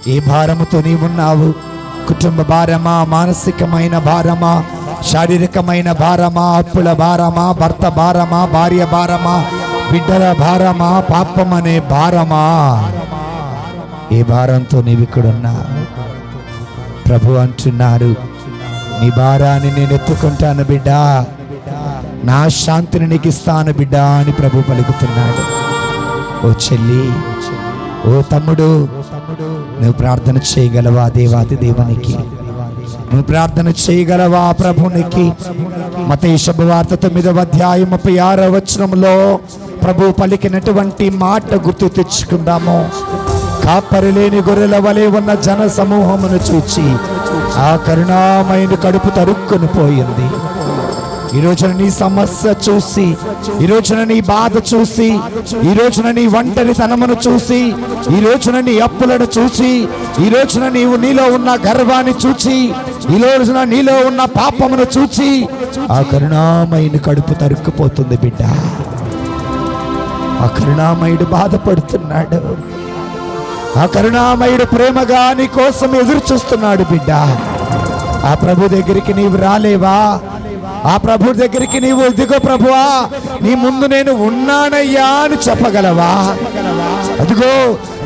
ఏ భారముతో నీవున్నావు? కుటుంబ భారమా, మానసికమైన భారమా, శారీరకమైన భారమా, అప్పుల భారమా, భర్త భారమా, భార్య భారమా, బిడ్డల భారమా, పాపం అనే భారమా? ఏ భారంతో నీవు ఇక్కడున్నా? ప్రభు అంటున్నారు, నీ భారాన్ని నేను ఎత్తుకుంటాను బిడ్డా, నా శాంతిని నీకు ఇస్తాను బిడ్డా అని ప్రభు పలుకుతున్నాడు. ఓ చెల్లి, ఓ తమ్ముడు, నువ్వు ప్రార్థన చేయగలవా దేవాది దేవునికి? నువ్వు ప్రార్థన చేయగలవా ప్రభునికి? మత్తయి శుభవార్త 9వ అధ్యాయం 36వ వచనంలో ప్రభు పలికినటువంటి మాట గుర్తు తెచ్చుకుందాము. కాపరి లేని గొర్రెల వలె ఉన్న జన సమూహమును చూచి ఆ కరుణామయుని కడుపు తరుక్కుని పోయింది. ఈ రోజున నీ సమస్య చూసి, ఈ రోజున నీ బాధ చూసి, ఈ రోజున నీ ఒంటరితనమును చూసి, ఈ రోజున నీ అప్పులను చూసి, ఈ రోజున నీలో ఉన్న గర్వాన్ని చూచి, ఈ రోజున నీలో ఉన్న పాపమును చూచి ఆ కరుణామయుని కడుపు తరుక్కుపోతుంది బిడ్డ. ఆ కరుణామయుడు బాధపడుతున్నాడు. ఆ కరుణామయుడు ప్రేమగా నీ కోసం ఎదురు చూస్తున్నాడు బిడ్డ. ఆ ప్రభు దగ్గరికి నీవు రాలేవా? ఆ ప్రభు దగ్గరికి నీవు ఇదిగో ప్రభువా నీ ముందు నేను ఉన్నానయ్యా అని చెప్పగలవా? అదిగో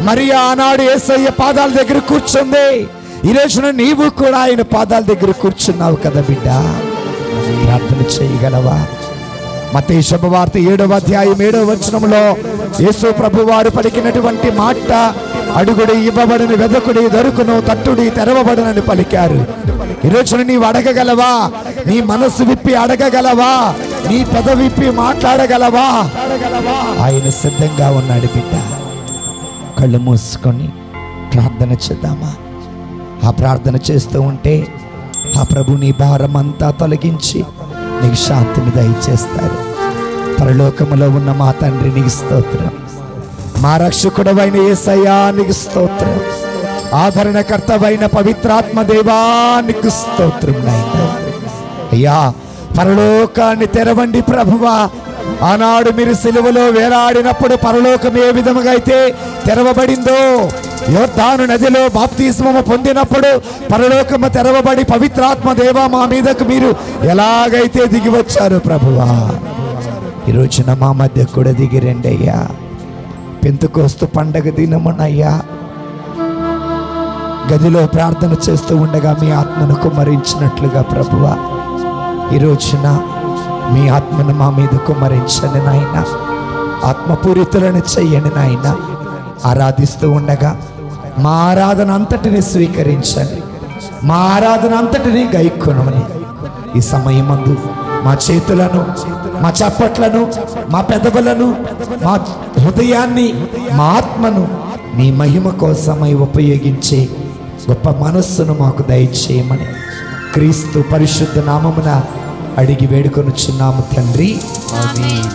మరియా ఆనాడు యేసయ్య పాదాల దగ్గర కూర్చుంది. ఈ రోజున నీవు కూడా ఆయన పాదాల దగ్గర కూర్చున్నావు కదా బిడ్డ. ప్రార్థన చేయగలవా? మత్తయి శుభవార్త 7వ అధ్యాయం 7వ వచనంలో యేసు ప్రభు వారు పలికినటువంటి మాట, అడుగుడి ఇవ్వబడును, వెదకుడి దొరుకును, తట్టుడి తెరవబడునని పలికారు. ఈ రోజున నీవు అడగగలవా? నీ మనసు విప్పి అడగగలవా? నీ పెద విప్పి మాట్లాడగలవా? ఆయన సిద్ధంగా ఉన్నాడు బిడ్డ. కళ్ళు మూసుకొని ప్రార్థన చేద్దామా? ఆ ప్రార్థన చేస్తూ ఉంటే ఆ ప్రభు నీ భారం అంతా తొలగించి నీకు శాంతిని దయచేస్తారు. పరలోకములో ఉన్న మా తండ్రి నీకు స్తోత్రం. మా రక్షకుడవైన యేసయ్యా నీకు స్తోత్రం. ఆదరణకర్తవైన పవిత్రాత్మ దేవా నీకు స్తోత్రం నాయనా. అయ్యా, పరలోకాన్ని తెరవండి ప్రభువా. ఆనాడు మీరు సిలువలో వేలాడినప్పుడు పరలోకం ఏ విధముగా అయితే తెరవబడిందో, యోర్దాను నదిలో బాప్తిస్మము పొందినప్పుడు పరలోకము తెరవబడి పవిత్రాత్మ దేవా మా మీదకు మీరు ఎలాగైతే దిగి వచ్చారు ప్రభువా, ఈ రోజున మా మధ్య కూడా దిగి రండి అయ్యా. పెంతెకోస్తు పండగ దినమునయ్యా గదిలో ప్రార్థన చేస్తూ ఉండగా మీ ఆత్మను కుమ్మరించినట్లుగా ప్రభువా, ఈ రోజున మీ ఆత్మను మా మీద కుమ్మరించండి నాయన. ఆత్మపూరితులను చెయ్యండి నాయన. ఆరాధిస్తూ ఉండగా మా ఆరాధన అంతటిని స్వీకరించండి. మా ఆరాధన అంతటిని గైకొనమని ఈ సమయమందు మా చేతులను, మా చప్పట్లను, మా పెదవులను, మా హృదయాన్ని, మా ఆత్మను నీ మహిమ కోసమై ఉపయోగించే గొప్ప మనస్సును మాకు దయచేయమని క్రీస్తు పరిశుద్ధ నామమున అడిగి వేడుకొనుచున్నాము తండ్రి. ఆమేన్.